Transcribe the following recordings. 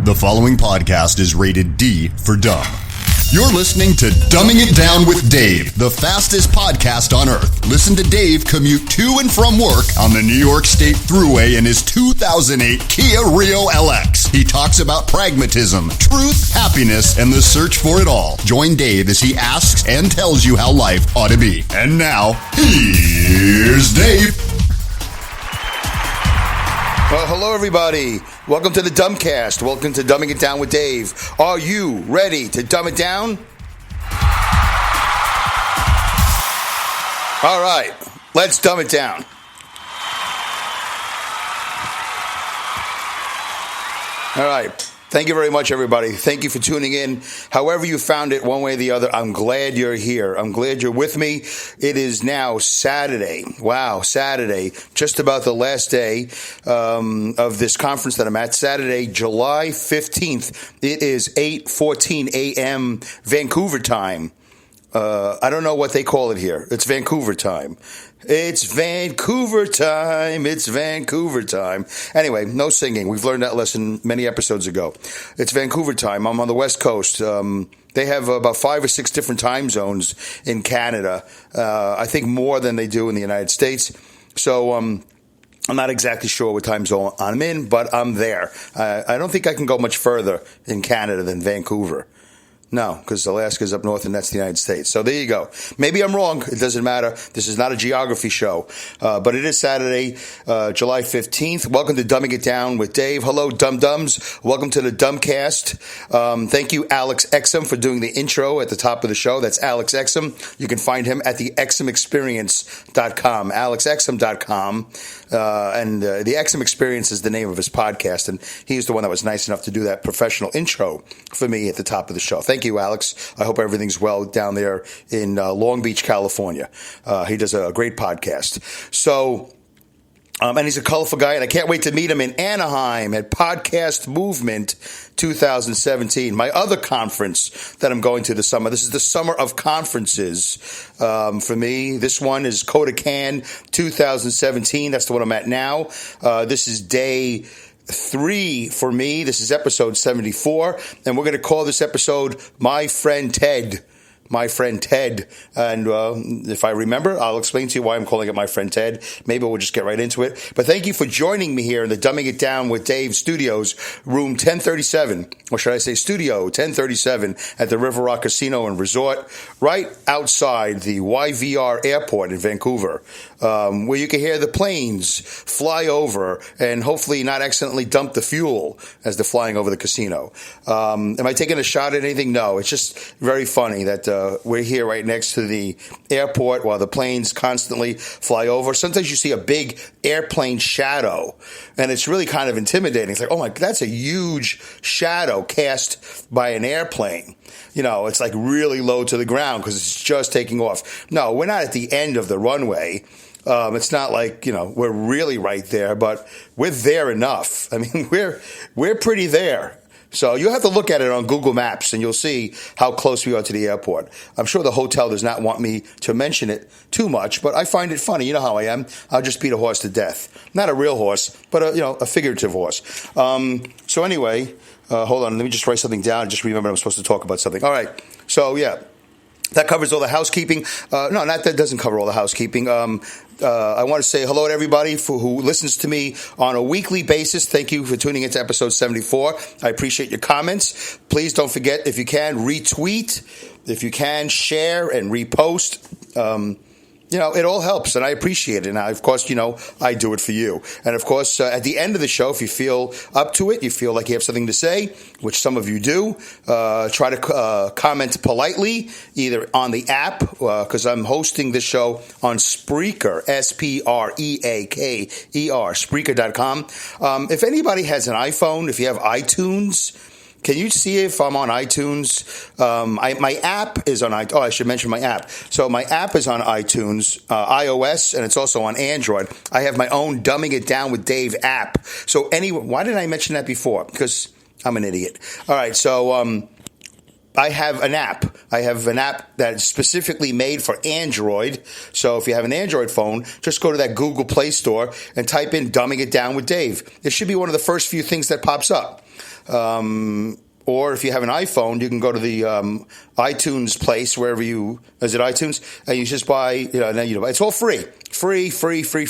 The following podcast is rated D for dumb. You're listening to Dumbing It Down with Dave, the fastest podcast on earth. Listen to Dave commute to and from work on the New York State Thruway in his 2008 Kia Rio LX. He talks about pragmatism, truth, happiness, and the search for it all. Join Dave as he asks and tells you how life ought to be. And now, here's Dave. Well, hello, everybody. Welcome to the Dumbcast. Welcome to Dumbing It Down with Dave. Are you ready to dumb it down? All right, let's dumb it down. All right. Thank you very much, everybody. Thank you for tuning in. However you found it, one way or the other, I'm glad you're here. I'm glad you're with me. It is now Saturday. Wow, Saturday. Just about the last day of this conference that I'm at. Saturday, July 15th. It is 8:14 a.m. Vancouver time. I don't know what they call it here. It's Vancouver time. It's Vancouver time. It's Vancouver time. Anyway, no singing. We've learned that lesson many episodes ago. It's Vancouver time. I'm on the West Coast. They have about 5 or 6 different time zones in Canada. I think more than they do in the United States. So, I'm not exactly sure what time zone I'm in, but I'm there. I don't think I can go much further in Canada than Vancouver. No, because Alaska's up north and that's the United States. So there you go. Maybe I'm wrong. It doesn't matter. This is not a geography show. But it is Saturday, July 15th. Welcome to Dumbing It Down with Dave. Hello, Dum-Dums. Welcome to the Dumbcast. Thank you, Alex Exum, for doing the intro at the top of the show. That's Alex Exum. You can find him at the exumexperience.com, alexexum.com. And the Exum Experience is the name of his podcast. And he's the one that was nice enough to do that professional intro for me at the top of the show. Thank you, Alex. I hope everything's well down there in Long Beach, California. He does a great podcast. So, and he's a colorful guy, and I can't wait to meet him in Anaheim at Podcast Movement 2017, my other conference that I'm going to this summer. This is the summer of conferences for me. This one is CODA-CAN 2017. That's the one I'm at now. This is day 3 for me. This is episode 74, and we're going to call this episode My Friend Ted. My Friend Ted. And if I remember, I'll explain to you why I'm calling it My Friend Ted. Maybe we'll just get right into it. But thank you for joining me here in the Dumbing It Down with Dave Studios, room 1037, or should I say studio 1037 at the River Rock Casino and Resort, right outside the YVR Airport in Vancouver, where you can hear the planes fly over and hopefully not accidentally dump the fuel as they're flying over the casino. Am I taking a shot at anything? No, it's just very funny that we're here right next to the airport while the planes constantly fly over. Sometimes you see a big airplane shadow, and it's really kind of intimidating. It's like, oh my, that's a huge shadow cast by an airplane. You know, it's like really low to the ground because it's just taking off. No, we're not at the end of the runway. It's not like, you know, we're really right there, but we're there enough. I mean, we're pretty there. So you have to look at it on Google Maps, and you'll see how close we are to the airport. I'm sure the hotel does not want me to mention it too much, but I find it funny. You know how I am. I'll just beat a horse to death. Not a real horse, but a figurative horse. So anyway, hold on. Let me just write something down. Just remember I'm supposed to talk about something. All right. So, yeah. That covers all the housekeeping. That doesn't cover all the housekeeping. I want to say hello to everybody who listens to me on a weekly basis. Thank you for tuning into episode 74. I appreciate your comments. Please don't forget, if you can, retweet. If you can, share and repost. It all helps, and I appreciate it. And, of course, I do it for you. And, of course, at the end of the show, if you feel up to it, you feel like you have something to say, which some of you do, try to comment politely, either on the app, because I'm hosting this show on Spreaker, Spreaker, Spreaker.com. If anybody has an iPhone, if you have iTunes, can you see if I'm on iTunes? My app is on iTunes. Oh, I should mention my app. So my app is on iTunes, iOS, and it's also on Android. I have my own Dumbing It Down with Dave app. So why didn't I mention that before? Because I'm an idiot. All right, so I have an app. I have an app that's specifically made for Android. So if you have an Android phone, just go to that Google Play Store and type in Dumbing It Down with Dave. It should be one of the first few things that pops up. Or if you have an iPhone, you can go to the iTunes place, wherever you, is it iTunes? And you just buy, it's all free. Free. So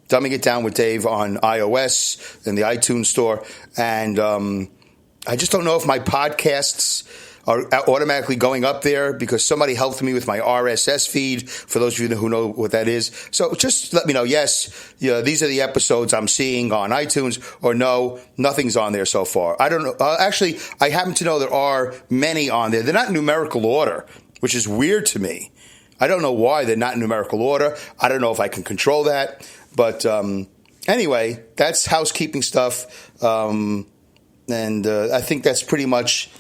Dumbing It Down with Dave on iOS in the iTunes store. And I just don't know if my podcasts are automatically going up there because somebody helped me with my RSS feed, for those of you who know what that is. So just let me know, yes, these are the episodes I'm seeing on iTunes, or no, nothing's on there so far. I don't know. Actually, I happen to know there are many on there. They're not in numerical order, which is weird to me. I don't know why they're not in numerical order. I don't know if I can control that. But anyway, that's housekeeping stuff. And I think that's pretty much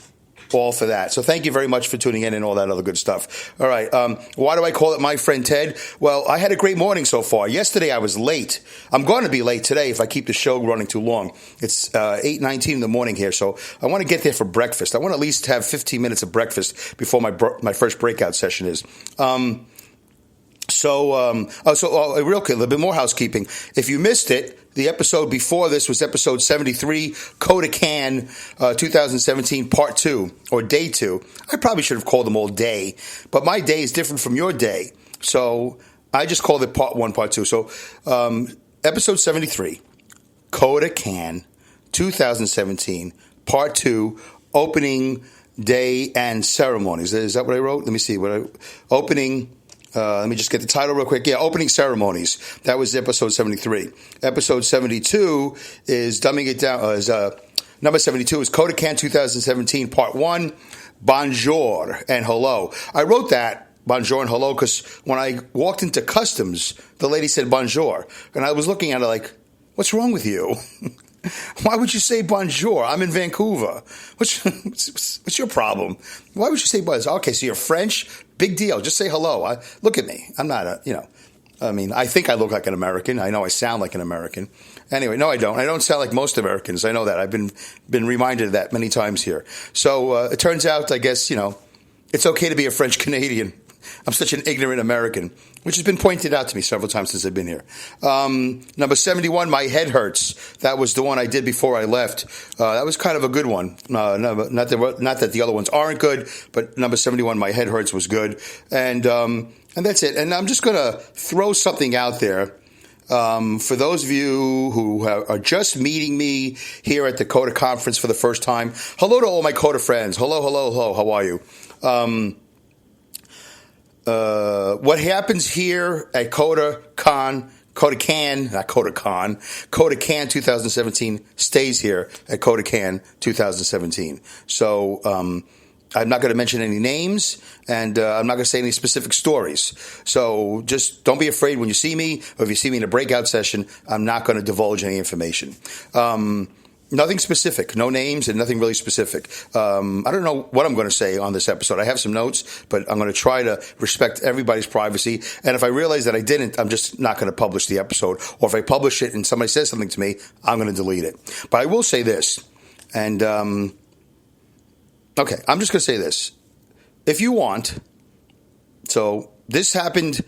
all for that. So thank you very much for tuning in and all that other good stuff. All right. Why do I call it My Friend Ted? Well, I had a great morning so far. Yesterday I was late. I'm going to be late today if I keep the show running too long. It's 8:19 in the morning here, so I want to get there for breakfast. I want to at least have 15 minutes of breakfast before my first breakout session is. Real quick, a little bit more housekeeping. If you missed it, the episode before this was episode 73, CODA-CAN 2017 Part 2, or Day 2. I probably should have called them all day, but my day is different from your day. So I just called it Part 1, Part 2. So episode 73, CODA-CAN 2017 Part 2, Opening Day and Ceremonies. Is that what I wrote? Let me see. Let me just get the title real quick. Yeah, Opening Ceremonies. That was episode 73. Episode 72 is Dumbing It Down. Number 72 is CODA-CAN 2017 Part 1, Bonjour and Hello. I wrote that, Bonjour and Hello, because when I walked into customs, the lady said Bonjour. And I was looking at her like, what's wrong with you? Why would you say bonjour? I'm in Vancouver. What's your problem? Why would you say bonjour? Okay, so you're French? Big deal. Just say hello. Look at me. I'm not I think I look like an American. I know I sound like an American. Anyway, no, I don't. I don't sound like most Americans. I know that. I've been reminded of that many times here. So it turns out, I guess, it's okay to be a French Canadian. I'm such an ignorant American, which has been pointed out to me several times since I've been here. Number 71, My Head Hurts. That was the one I did before I left. That was kind of a good one. Not that the other ones aren't good, but number 71, My Head Hurts, was good. And that's it. And I'm just going to throw something out there. For those of you who are just meeting me here at the CODA conference for the first time, hello to all my CODA friends. Hello. How are you? What happens here at CODA-CAN 2017 stays here at CODA-CAN 2017. So I'm not going to mention any names, and I'm not going to say any specific stories. So just don't be afraid when you see me, or if you see me in a breakout session, I'm not going to divulge any information. Nothing specific, no names, and nothing really specific. I don't know what I'm going to say on this episode. I have some notes, but I'm going to try to respect everybody's privacy. And if I realize that I didn't, I'm just not going to publish the episode. Or if I publish it and somebody says something to me, I'm going to delete it. But I will say this, and I'm just going to say this. If you want, so this happened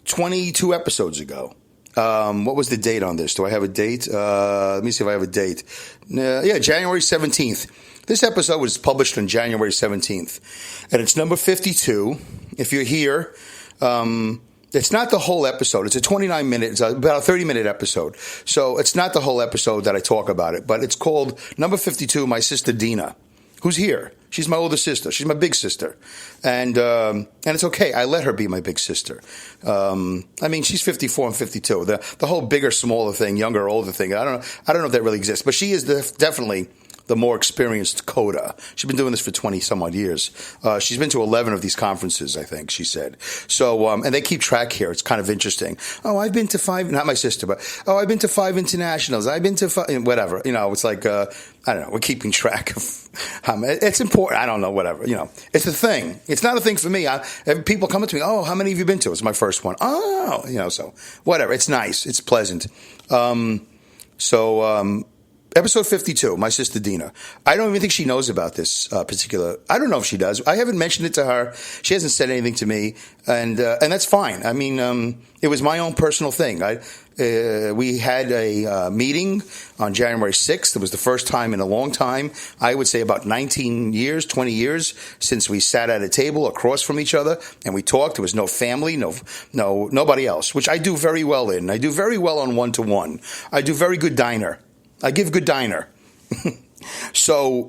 22 episodes ago. What was the date on this? Do I have a date? Let me see if I have a date. January 17th. This episode was published on January 17th. And it's number 52. If you're here, it's not the whole episode. It's a 29-minute, it's about a 30-minute episode. So it's not the whole episode that I talk about it. But it's called number 52, My Sister Dina, who's here. She's my older sister. She's my big sister. And it's okay. I let her be my big sister. She's 54 and 52. The whole bigger, smaller thing, younger, older thing, I don't know if that really exists. But she is definitely the more experienced CODA. She's been doing this for 20 some odd years. She's been to 11 of these conferences, I think, she said. So, and they keep track here. It's kind of interesting. Oh, I've been to 5, not my sister, but, I've been to 5 internationals. I've been to 5, whatever. It's like, I don't know, we're keeping track of it's important. I don't know, whatever. It's a thing. It's not a thing for me. People come up to me, oh, how many have you been to? It's my first one. Oh, so whatever. It's nice. It's pleasant. Episode 52, my sister Dina. I don't even think she knows about this particular. I don't know if she does. I haven't mentioned it to her. She hasn't said anything to me, and that's fine. I mean, it was my own personal thing. We had a meeting on January 6th. It was the first time in a long time. I would say about 19 years, 20 years since we sat at a table across from each other and we talked. There was no family, nobody else, which I do very well in. I do very well on one-to-one. I do very good diner. I give good diner. So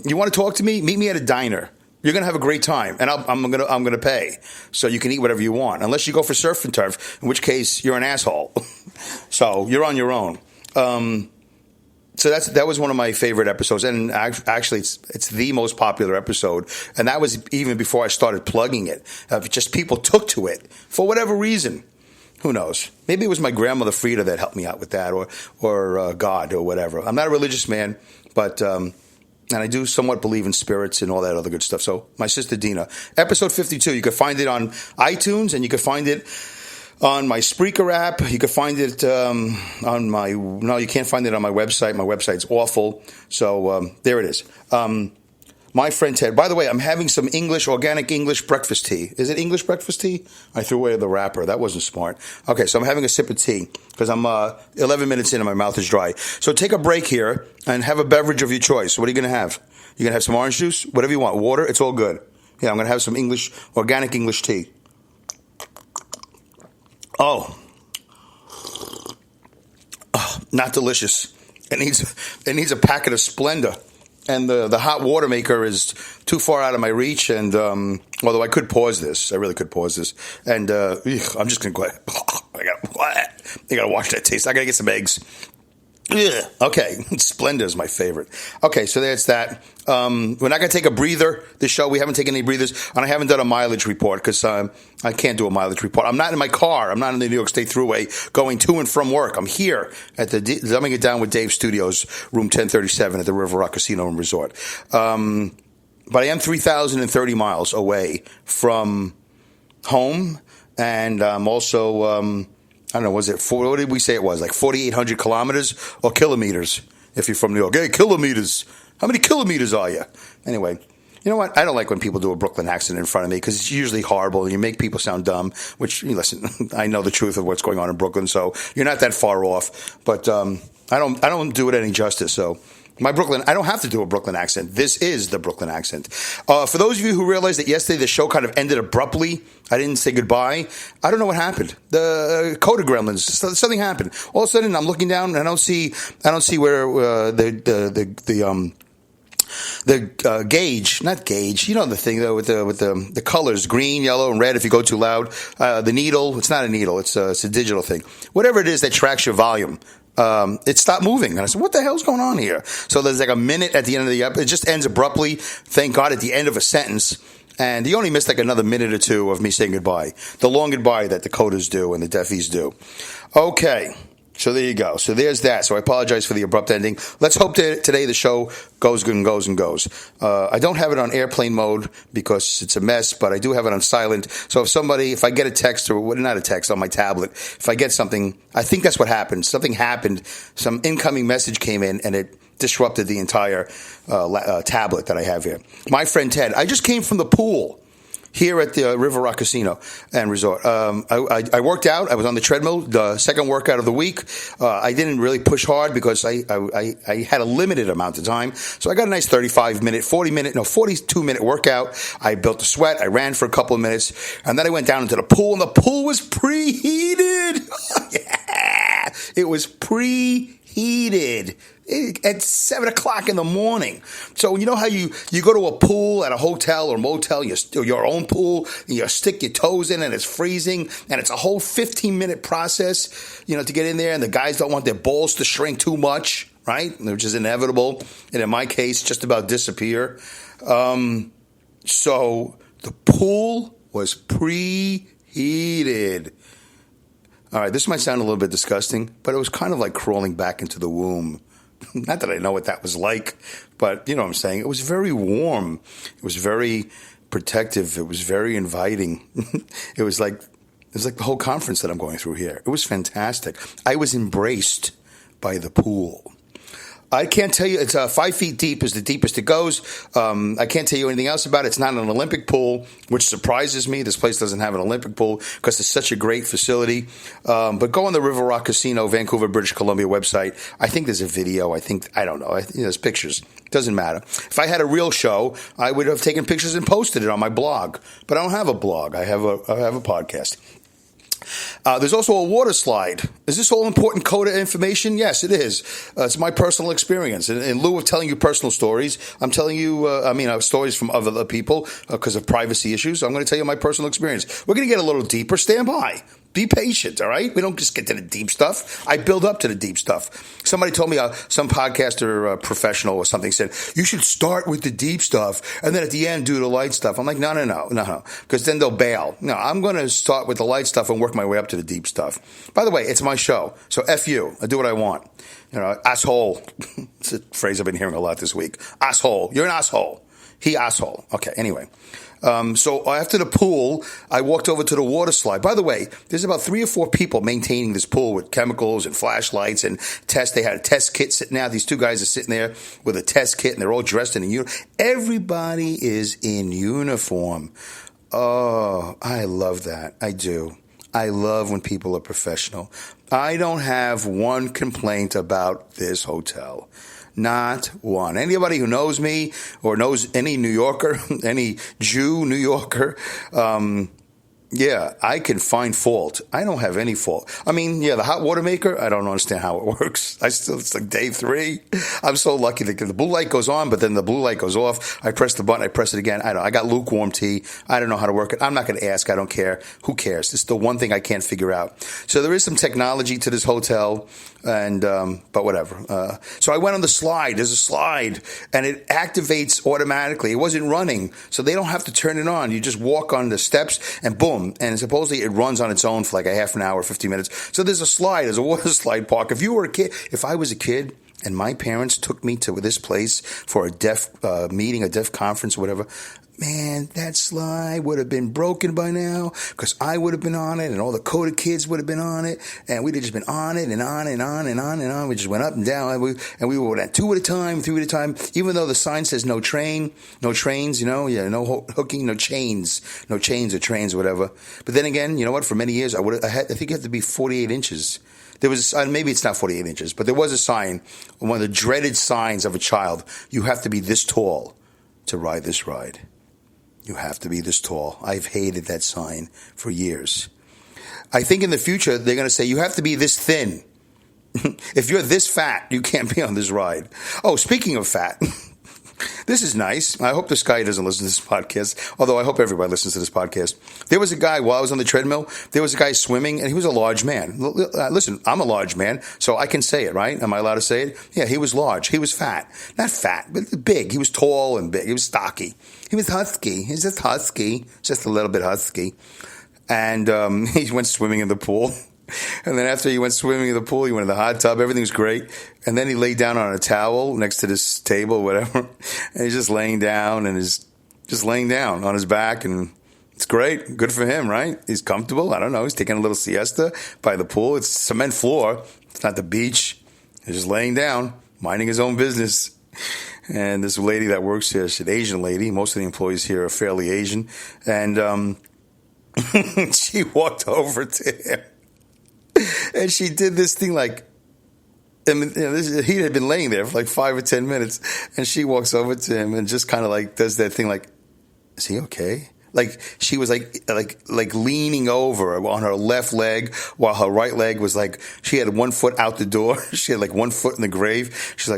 you want to talk to me? Meet me at a diner. You're going to have a great time, and I'm going to pay, so you can eat whatever you want, unless you go for surf and turf, in which case you're an asshole. So you're on your own. So that was one of my favorite episodes, and actually it's the most popular episode, and that was even before I started plugging it. Just people took to it for whatever reason. Who knows? Maybe it was my grandmother Frida that helped me out with that, or God, or whatever. I'm not a religious man, but and I do somewhat believe in spirits and all that other good stuff. So my sister Dina, episode 52. You can find it on iTunes, and you can find it on my Spreaker app. You can find it on my. No, you can't find it on my website. My website's awful. So there it is. My friend Ted. By the way, I'm having some organic English breakfast tea. Is it English breakfast tea? I threw away the wrapper. That wasn't smart. Okay, so I'm having a sip of tea because I'm 11 minutes in and my mouth is dry. So take a break here and have a beverage of your choice. What are you going to have? You're going to have some orange juice? Whatever you want. Water? It's all good. Yeah, I'm going to have some organic English tea. Oh, not delicious. It needs a packet of Splenda. And the hot water maker is too far out of my reach. And although I could pause this, I really could pause this. And I'm just going to go ahead. I got to wash that taste. I got to get some eggs. Ugh. Okay, Splenda is my favorite. Okay, so that's that. We're not going to take a breather this show. We haven't taken any breathers, and I haven't done a mileage report because I can't do a mileage report. I'm not in my car. I'm not in the New York State Thruway going to and from work. I'm here at the Dumbing It Down with Dave Studios, room 1037 at the River Rock Casino and Resort. But I am 3,030 miles away from home, and I'm also... I don't know, what did we say it was? Like 4,800 kilometers or kilometers if you're from New York. Hey, kilometers. How many kilometers are you? Anyway, you know what? I don't like when people do a Brooklyn accent in front of me because it's usually horrible and you make people sound dumb, which, listen, I know the truth of what's going on in Brooklyn, so you're not that far off. But I don't do it any justice, so... I don't have to do a Brooklyn accent. This is the Brooklyn accent. For those of you who realized that yesterday the show kind of ended abruptly, I didn't say goodbye. I don't know what happened. The CODA gremlins, something happened. All of a sudden, I'm looking down and I don't see where the gauge, not gauge, you know the thing though with the colors, green, yellow, and red. If you go too loud, the needle. It's not a needle. It's a digital thing. Whatever it is that tracks your volume. It stopped moving. And I said, what the hell's going on here? So there's like a minute at the end of the episode. It just ends abruptly, thank God, at the end of a sentence. And you only missed like another minute or two of me saying goodbye. The long goodbye that the Codas do and the Deafies do. Okay. So there you go. So there's that. So I apologize for the abrupt ending. Let's hope that today the show goes and goes and goes. I don't have it on airplane mode because it's a mess, but I do have it on silent. So if I get a text or not a text on my tablet, if I get something, I think that's what happened. Something happened. Some incoming message came in and it disrupted the entire tablet that I have here. My friend Ted, I just came from the pool here at the River Rock Casino and Resort. I worked out. I was on the treadmill, the second workout of the week. I didn't really push hard because I had a limited amount of time. So I got a nice 42-minute workout. I built a sweat. I ran for a couple of minutes. And then I went down into the pool, and the pool was preheated. Yeah, it was preheated. At 7 o'clock in the morning. So you know how you go to a pool at a hotel or motel, your own pool, and you stick your toes in and it's freezing, and it's a whole 15-minute process, to get in there, and the guys don't want their balls to shrink too much, right? Which is inevitable, and in my case, just about disappear. So the pool was preheated. All right, this might sound a little bit disgusting, but it was kind of like crawling back into the womb. Not that I know what that was like, but you know what I'm saying. It was very warm. It was very protective. It was very inviting. It was like the whole conference that I'm going through here. It was fantastic. I was embraced by the pool. I can't tell you. It's 5 feet deep is the deepest it goes. I can't tell you anything else about it. It's not an Olympic pool, which surprises me. This place doesn't have an Olympic pool because it's such a great facility. But go on the River Rock Casino, Vancouver, British Columbia website. I think there's a video. I don't know. There's pictures. Doesn't matter. If I had a real show, I would have taken pictures and posted it on my blog. But I don't have a blog. I have a podcast. There's also a water slide. Is this all important CODA information? Yes, it is. It's my personal experience. In lieu of telling you personal stories, I'm telling you, stories from other people because of privacy issues. I'm going to tell you my personal experience. We're going to get a little deeper. Stand by. Be patient, all right? We don't just get to the deep stuff. I build up to the deep stuff. Somebody told me, some podcaster professional or something said, you should start with the deep stuff and then at the end do the light stuff. I'm like, no, because then they'll bail. No, I'm going to start with the light stuff and work my way up to the deep stuff. By the way, it's my show, so F you. I do what I want. Asshole. It's a phrase I've been hearing a lot this week. Asshole. You're an asshole. He asshole. Okay, anyway. So after the pool, I walked over to the water slide. By the way, there's about 3 or 4 people maintaining this pool with chemicals and flashlights and tests. They had a test kit sitting out. These 2 guys are sitting there with a test kit, and they're all dressed in a uniform. Everybody is in uniform. Oh, I love that. I do. I love when people are professional. I don't have one complaint about this hotel. Not one. Anybody who knows me or knows any New Yorker, any Jew New Yorker, I can find fault. I don't have any fault. The hot water maker, I don't understand how it works. It's like day 3. I'm so lucky that the blue light goes on, but then the blue light goes off. I press the button, I press it again. I got lukewarm tea. I don't know how to work it. I'm not going to ask. I don't care. Who cares? It's the one thing I can't figure out. So there is some technology to this hotel, but whatever. So I went on the slide. There's a slide, and it activates automatically. It wasn't running, so they don't have to turn it on. You just walk on the steps, and boom. And supposedly it runs on its own for like a half an hour, 50 minutes. So there's a water slide park. If I was a kid and my parents took me to this place for a deaf meeting, a deaf conference, or whatever, man, that slide would have been broken by now because I would have been on it and all the CODA kids would have been on it and we'd have just been on it and on and on and on and on. We just went up and down and we went at 2 at a time, 3 at a time, even though the sign says no trains, no hooking, no chains or trains or whatever. But then again, you know what? For many years, I think you have to be 48 inches. There was maybe it's not 48 inches, but there was a sign, one of the dreaded signs of a child. You have to be this tall to ride this ride. You have to be this tall. I've hated that sign for years. I think in the future, they're going to say, you have to be this thin. If you're this fat, you can't be on this ride. Oh, speaking of fat, this is nice. I hope this guy doesn't listen to this podcast, although I hope everybody listens to this podcast. There was a guy, while I was on the treadmill, there was a guy swimming, and he was a large man. Listen, I'm a large man, so I can say it, right? Am I allowed to say it? Yeah, he was large. He was fat. Not fat, but big. He was tall and big. He was stocky. He was husky. He's just husky, just a little bit husky. And he went swimming in the pool. And then after he went swimming in the pool, he went in the hot tub. Everything was great. And then he laid down on a towel next to this table, whatever. And he's just laying down and is just laying down on his back. And it's great. Good for him, right? He's comfortable. I don't know. He's taking a little siesta by the pool. It's cement floor. It's not the beach. He's just laying down, minding his own business. And this lady that works here, she's an Asian lady. Most of the employees here are fairly Asian. And she walked over to him. And she did this thing like, he had been laying there for like 5 or 10 minutes. And she walks over to him and just kind of like does that thing like, is he okay? Like she was like leaning over on her left leg while her right leg was like, she had 1 foot out the door. She had like 1 foot in the grave. She's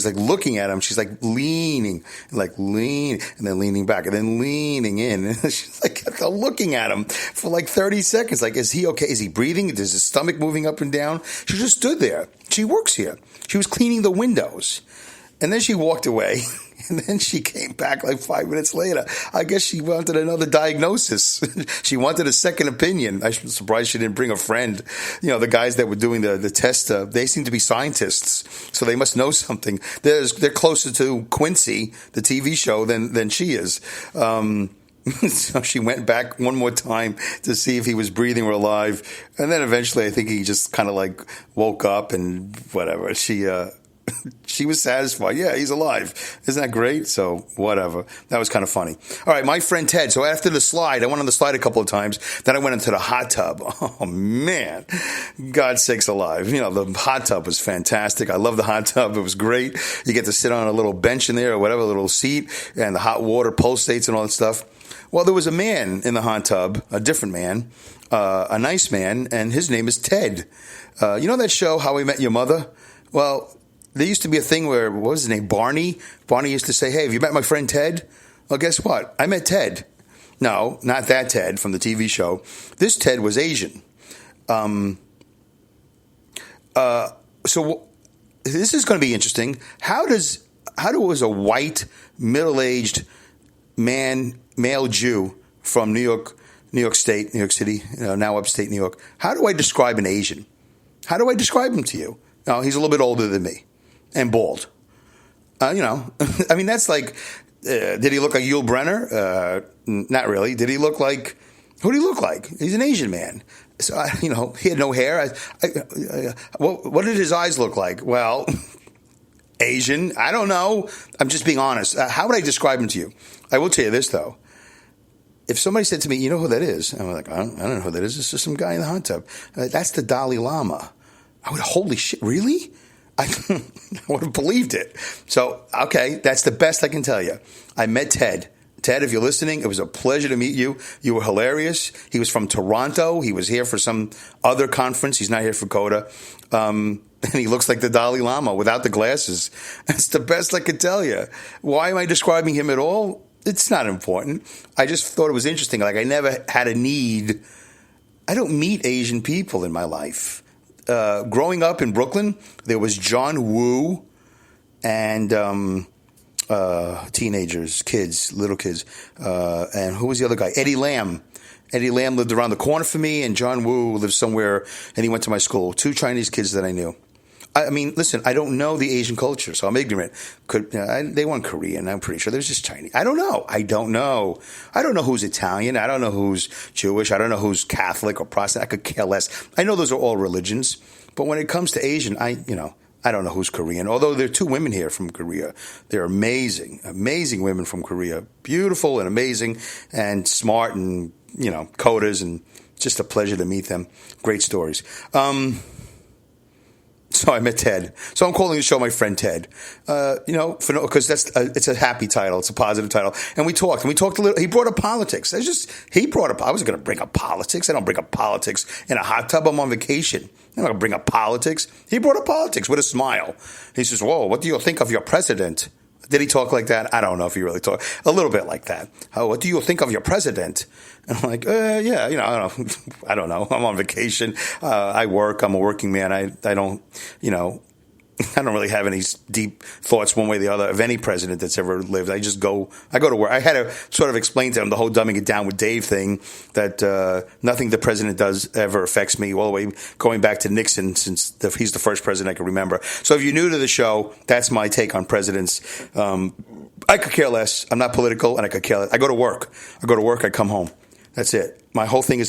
like looking at him. She's like leaning, and then leaning back, and then leaning in. And she's like looking at him for like 30 seconds. Like, is he okay? Is he breathing? Is his stomach moving up and down? She just stood there. She works here. She was cleaning the windows. And then she walked away. And then she came back like 5 minutes later. I guess she wanted another diagnosis. She wanted a second opinion. I'm surprised she didn't bring a friend. You know, the guys that were doing the test, they seem to be scientists, so they must know something. They're closer to Quincy, the TV show, than she is. So she went back one more time to see if he was breathing or alive. And then eventually I think he just kind of like woke up and whatever. She was satisfied. Yeah, he's alive. Isn't that great? So whatever. That was kind of funny. All right, my friend Ted. So after the slide, I went on the slide a couple of times. Then I went into the hot tub. Oh, man. God sakes alive. You know, the hot tub was fantastic. I love the hot tub. It was great. You get to sit on a little bench in there or whatever, a little seat, and the hot water pulsates and all that stuff. Well, there was a man in the hot tub, a different man, a nice man, and his name is Ted. You know that show, How I Met Your Mother? Well, there used to be a thing where, what was his name, Barney? Barney used to say, hey, have you met my friend Ted? Well, guess what? I met Ted. No, not that Ted from the TV show. This Ted was Asian. So this is going to be interesting. How does a white, middle-aged male Jew from New York State, New York City, now upstate New York, how do I describe an Asian? How do I describe him to you? No, he's a little bit older than me. And bald. I mean, that's like, did he look like Yul Brynner? Not really. Did he look like, who did he look like? He's an Asian man. So, he had no hair. What did his eyes look like? Well, Asian. I don't know. I'm just being honest. How would I describe him to you? I will tell you this, though. If somebody said to me, you know who that is? I'm like, I don't know who that is. It's just some guy in the hot tub. That's the Dalai Lama. I would, holy shit, really? I would have believed it. So, okay, that's the best I can tell you. I met Ted. Ted, if you're listening, it was a pleasure to meet you. You were hilarious. He was from Toronto. He was here for some other conference. He's not here for CODA. And he looks like the Dalai Lama without the glasses. That's the best I could tell you. Why am I describing him at all? It's not important. I just thought it was interesting. Like, I never had a need. I don't meet Asian people in my life. Growing up in Brooklyn, there was John Woo and teenagers, kids, little kids. And who was the other guy? Eddie Lam. Eddie Lam lived around the corner from me, and John Woo lived somewhere, and he went to my school. 2 Chinese kids that I knew. I mean, listen, I don't know the Asian culture, so I'm ignorant. They weren't Korean, I'm pretty sure. They were just Chinese. I don't know. I don't know who's Italian. I don't know who's Jewish. I don't know who's Catholic or Protestant. I could care less. I know those are all religions. But when it comes to Asian, I don't know who's Korean. Although there are 2 women here from Korea. They're amazing, amazing women from Korea. Beautiful and amazing and smart and, coders, and just a pleasure to meet them. Great stories. So I met Ted. So I'm calling the show my friend Ted. Because it's a happy title. It's a positive title. And we talked a little. He brought up politics. I wasn't going to bring up politics. I don't bring up politics in a hot tub. I'm on vacation. I'm not going to bring up politics. He brought up politics with a smile. He says, whoa, what do you think of your president? Did he talk like that? I don't know if he really talked. A little bit like that. What do you think of your president? And I'm like, yeah, I don't know. I'm on vacation. I work. I'm a working man. I don't really have any deep thoughts one way or the other of any president that's ever lived. I go to work. I had to sort of explain to him the whole dumbing it down with Dave thing, that nothing the president does ever affects me, all the way going back to Nixon, since he's the first president I can remember. So if you're new to the show, that's my take on presidents. I could care less. I'm not political, and I could care less. I go to work. I come home. That's it. My whole thing in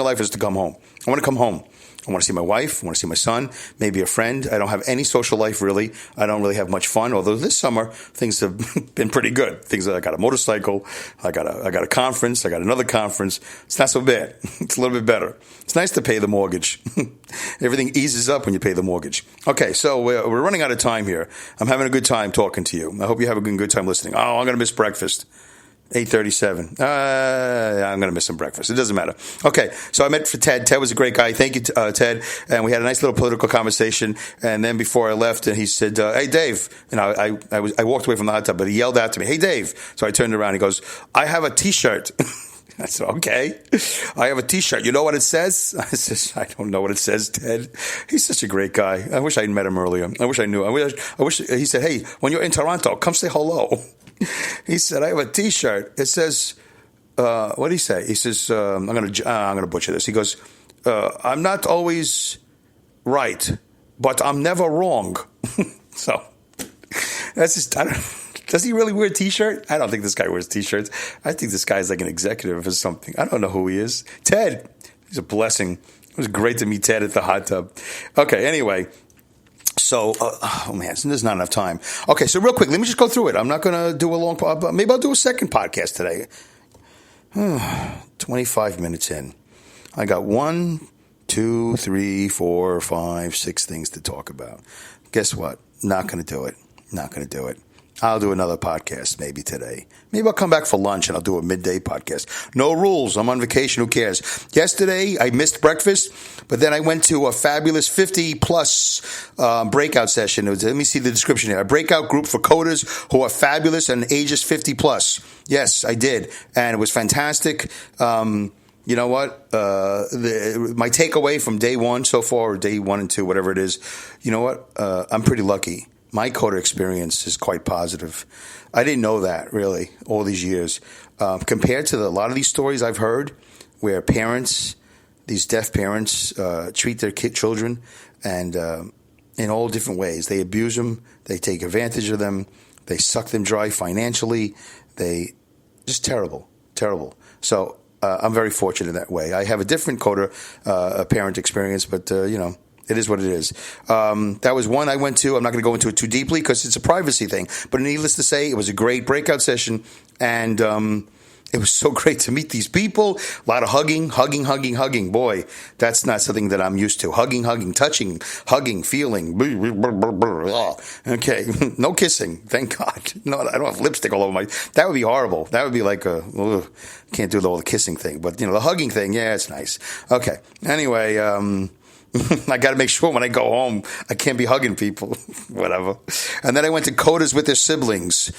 life is to come home. I want to come home. I want to see my wife. I want to see my son, maybe a friend. I don't have any social life, really. I don't really have much fun, although this summer things have been pretty good. I got a motorcycle. I got a conference. I got another conference. It's not so bad. It's a little bit better. It's nice to pay the mortgage. Everything eases up when you pay the mortgage. Okay, so we're running out of time here. I'm having a good time talking to you. I hope you have a good time listening. Oh, I'm going to miss breakfast. 8:37. I'm going to miss some breakfast. It doesn't matter. Okay, so I met for Ted. Ted was a great guy. Thank you, Ted. And we had a nice little political conversation. And then before I left, and he said, "Hey, Dave." I walked away from the hot tub, but he yelled out to me, "Hey, Dave." So I turned around. He goes, "I have a T-shirt." I said, "Okay, I have a T-shirt. You know what it says?" I said, "I don't know what it says, Ted." He's such a great guy. I wish I'd met him earlier. I wish I knew. I wish. He said, "Hey, when you're in Toronto, come say hello." He said, "I have a T-shirt. It says, what did he say?" He says, "I'm gonna butcher this." He goes, "I'm not always right, but I'm never wrong." So that's just. Does he really wear a T-shirt? I don't think this guy wears T-shirts. I think this guy's like an executive or something. I don't know who he is. Ted, he's a blessing. It was great to meet Ted at the hot tub. Okay, anyway. So, oh man, there's not enough time. Okay, so real quick, let me just go through it. I'm not going to do a long, maybe I'll do a second podcast today. 25 minutes in. I got 1, 2, 3, 4, 5, 6 things to talk about. Guess what? Not going to do it. Not going to do it. I'll do another podcast maybe today. Maybe I'll come back for lunch and I'll do a midday podcast. No rules. I'm on vacation. Who cares? Yesterday, I missed breakfast, but then I went to a fabulous 50-plus breakout session. Let me see the description here. A breakout group for coders who are fabulous and ages 50-plus. Yes, I did. And it was fantastic. You know what? My takeaway from day one so far, or day 1 and 2, whatever it is, you know what? I'm pretty lucky. My CODA experience is quite positive. I didn't know that, really, all these years. Compared to a lot of these stories I've heard where parents, these deaf parents, treat their children and in all different ways. They abuse them. They take advantage of them. They suck them dry financially. They just terrible, terrible. So I'm very fortunate that way. I have a different CODA parent experience, but, it is what it is. That was one I went to. I'm not going to go into it too deeply because it's a privacy thing. But needless to say, it was a great breakout session. And it was so great to meet these people. A lot of hugging. Boy, that's not something that I'm used to. Hugging, touching, hugging, feeling. Okay, no kissing. Thank God. No, I don't have lipstick all over my... That would be horrible. That would be like can't do all the kissing thing. But, the hugging thing, yeah, it's nice. Okay. Anyway, I got to make sure when I go home, I can't be hugging people, whatever. And then I went to CODAs with their siblings.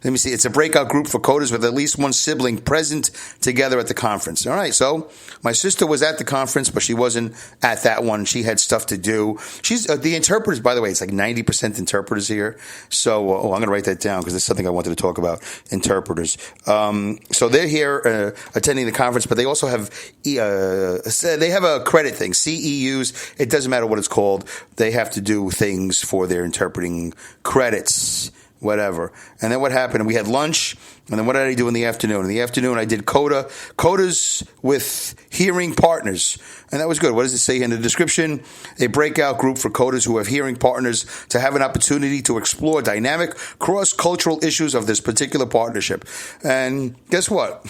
Let me see. It's a breakout group for CODAs with at least one sibling present together at the conference. All right. So my sister was at the conference, but she wasn't at that one. She had stuff to do. She's the interpreters, by the way, it's like 90% interpreters here. So, I'm going to write that down because there's something I wanted to talk about. Interpreters. So they're here attending the conference, but they also have, they have a credit thing, CEUs, it doesn't matter what it's called. They have to do things for their interpreting credits, whatever. And then what happened? We had lunch, and then what did I do in the afternoon? In the afternoon, I did CODAs with hearing partners, and that was good. What does it say in the description? A breakout group for CODAs who have hearing partners to have an opportunity to explore dynamic cross-cultural issues of this particular partnership. And guess what?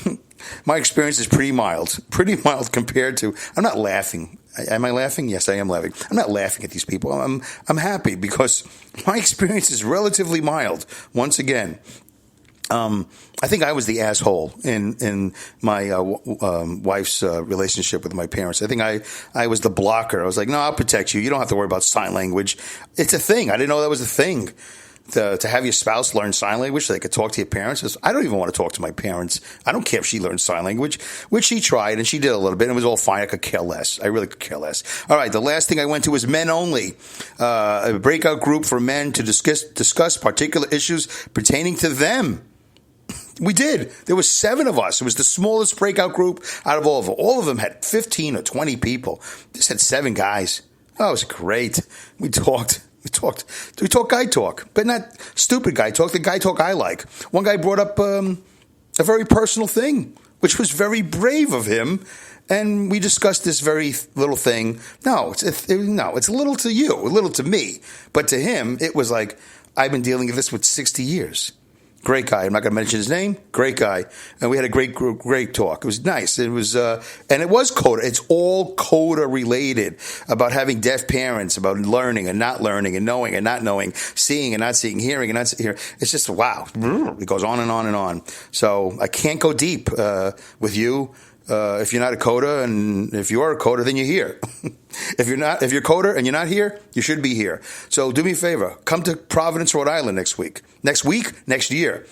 My experience is pretty mild compared to, I'm not laughing. Am I laughing? Yes, I am laughing. I'm not laughing at these people. I'm happy because my experience is relatively mild. Once again, I think I was the asshole in my wife's relationship with my parents. I think I was the blocker. I was like, no, I'll protect you. You don't have to worry about sign language. It's a thing. I didn't know that was a thing. To have your spouse learn sign language so they could talk to your parents. I don't even want to talk to my parents. I don't care if she learns sign language, which she tried, and she did a little bit, and it was all fine. I could care less. I really could care less. All right, the last thing I went to was men only, a breakout group for men to discuss particular issues pertaining to them. We did. There was 7 of us. It was the smallest breakout group out of all of them. All of them had 15 or 20 people. This had 7 guys. Oh, it was great. We talked guy talk, but not stupid guy talk, the guy talk I like. One guy brought up a very personal thing, which was very brave of him, and we discussed this very little thing. No, it's little to you, a little to me, but to him, it was like, I've been dealing with this for 60 years. Great guy. I'm not going to mention his name. Great guy. And we had a great talk. It was nice. It was, and it was CODA. It's all CODA related about having deaf parents, about learning and not learning and knowing and not knowing, seeing and not seeing, hearing and not hearing. It's just, wow. It goes on and on and on. So I can't go deep, with you. If you're not a CODA, and if you are a CODA, then you're here. If you're CODA and you're not here, you should be here. So do me a favor. Come to Providence, Rhode Island next year.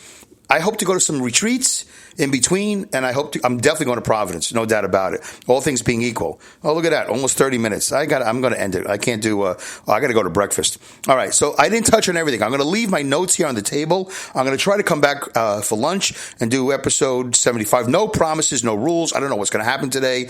I hope to go to some retreats in between, and I'm definitely going to Providence, no doubt about it. All things being equal. Oh, look at that. Almost 30 minutes. I'm going to end it. I can't do, I got to go to breakfast. All right. So I didn't touch on everything. I'm going to leave my notes here on the table. I'm going to try to come back, for lunch and do episode 75. No promises, no rules. I don't know what's going to happen today.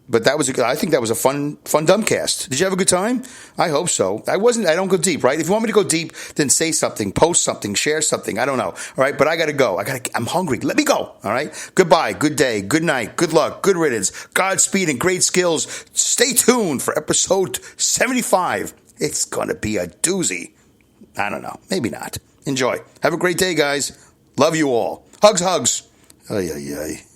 But I think that was a fun dumbcast. Did you have a good time? I hope so. I don't go deep, right? If you want me to go deep, then say something, post something, share something. I don't know. All right. But I got to go. I'm hungry. Let me go. All right. Goodbye. Good day. Good night. Good luck. Good riddance. Godspeed and great skills. Stay tuned for episode 75. It's going to be a doozy. I don't know. Maybe not. Enjoy. Have a great day, guys. Love you all. Hugs, hugs. Ay, ay, ay.